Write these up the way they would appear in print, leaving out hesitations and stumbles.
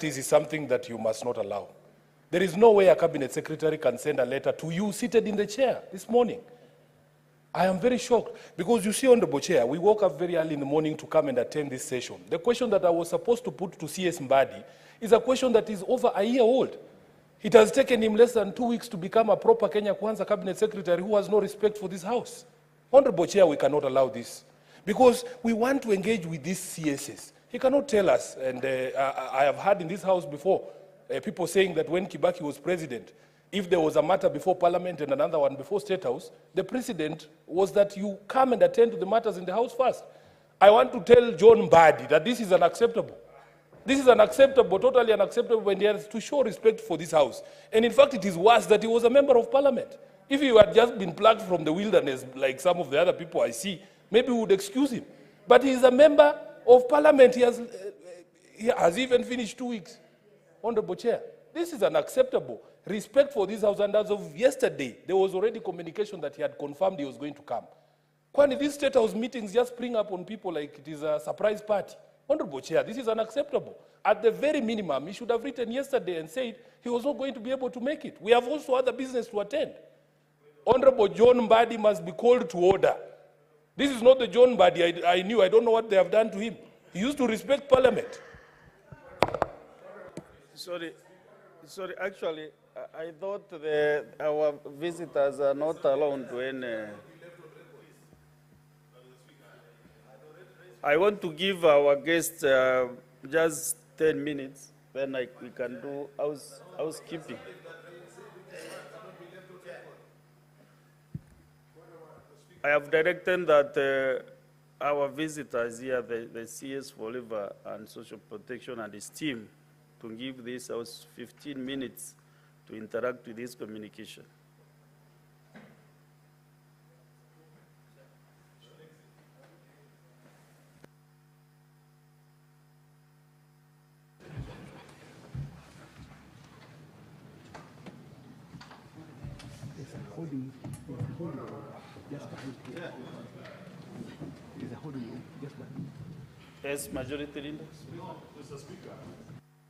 This is something that you must not allow. There is no way a cabinet secretary can send a letter to you seated in the chair this morning. I am very shocked because you see, on the chair, we woke up very early in the morning to come and attend this session. The question that I was supposed to put to CS Mbadi is a question that is over a year old. It has taken him less than 2 weeks to become a proper Kenya Kwanza cabinet secretary who has no respect for this house. Honorable Chair, we cannot allow this because we want to engage with these CSs. He cannot tell us, and I have heard in this house before, people saying that when Kibaki was president, if there was a matter before Parliament and another one before State House, the precedent was that you come and attend to the matters in the House first. I want to tell John Mbadi that this is unacceptable. This is unacceptable, totally unacceptable, when he has to show respect for this House. And in fact, it is worse that he was a member of Parliament. If he had just been plucked from the wilderness like some of the other people I see, maybe we would excuse him. But he is a member of Parliament. He has even finished 2 weeks. Honorable Chair, this is unacceptable. Respect for this House, and as of yesterday, there was already communication that he had confirmed he was going to come. When these State House meetings just spring up on people like it is a surprise party. Honorable Chair, this is unacceptable. At the very minimum, he should have written yesterday and said he was not going to be able to make it. We have also other business to attend. Honorable John Mbadi must be called to order. This is not the John Mbadi I knew. I don't know what they have done to him. He used to respect Parliament. Sorry, actually, I thought our visitors are not allowed to any. I want to give our guests just 10 minutes, then we can do housekeeping. I have directed that our visitors here, the CS for Labor and Social Protection and his team, to give this House 15 minutes to interact with this communication. Yes, Majority Leader. Mr. Speaker,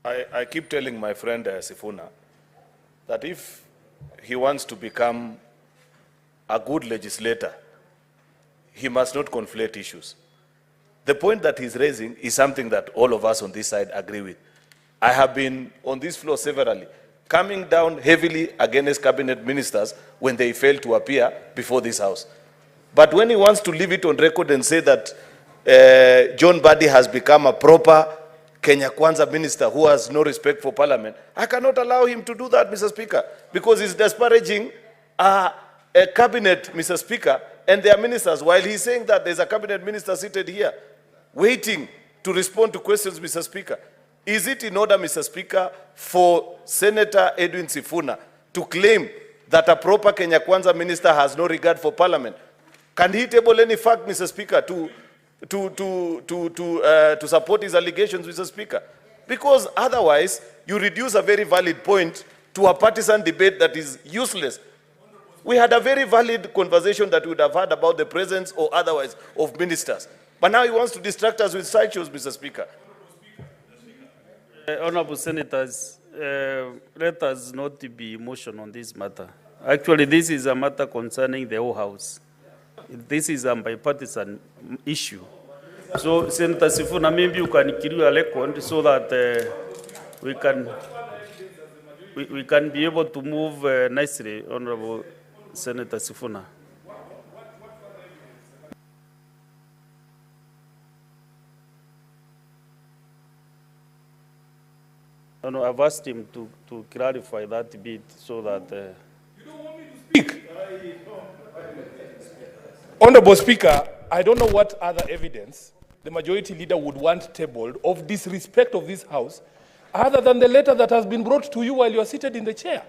I keep telling my friend Sifuna that if he wants to become a good legislator, he must not conflate issues. The point that he's raising is something that all of us on this side agree with. I have been on this floor severally, coming down heavily against cabinet ministers when they fail to appear before this House. But when he wants to leave it on record and say that John Mbadi has become a proper Kenya Kwanza minister who has no respect for Parliament, I cannot allow him to do that, Mr. Speaker, because he's disparaging a cabinet, Mr. Speaker, and their ministers, while he's saying that there's a cabinet minister seated here waiting to respond to questions, Mr. Speaker. Is it in order, Mr. Speaker, for Senator Edwin Sifuna to claim that a proper Kenya Kwanza minister has no regard for Parliament? Can he table any fact, Mr. Speaker, to support his allegations, Mr. Speaker? Because otherwise, you reduce a very valid point to a partisan debate that is useless. We had a very valid conversation that we would have had about the presence or otherwise of ministers. But now he wants to distract us with sideshows, Mr. Speaker. Honorable Senators, let us not be emotional on this matter. Actually, this is a matter concerning the whole House. This is a bipartisan issue. So, Senator Sifuna, maybe you can kill a record so that we can be able to move nicely, Honorable Senator Sifuna. No, I've asked him to clarify that bit so that. You don't want me to speak? Honorable Speaker, I don't know what other evidence the Majority Leader would want tabled of disrespect of this House other than the letter that has been brought to you while you are seated in the chair.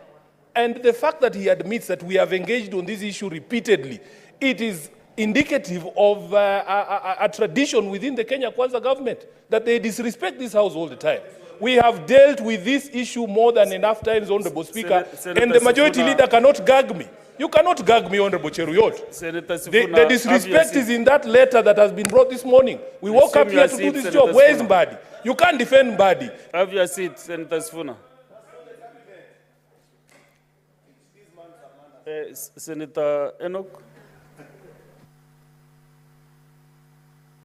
And the fact that he admits that we have engaged on this issue repeatedly, it is indicative of a tradition within the Kenya Kwanza government that they disrespect this House all the time. We have dealt with this issue more than enough times, Honorable Speaker, and the Majority Leader cannot gag me. You cannot gag me, Honorable Cheruyot. Senator The Sifuna, have your disrespect seat. is in that letter that has been brought this morning. We woke up Resume here your to do seat, this Senator job. Where is Sifuna. Mbadi? You can't defend Mbadi. Have your seat, Senator Sifuna. Senator Enoch.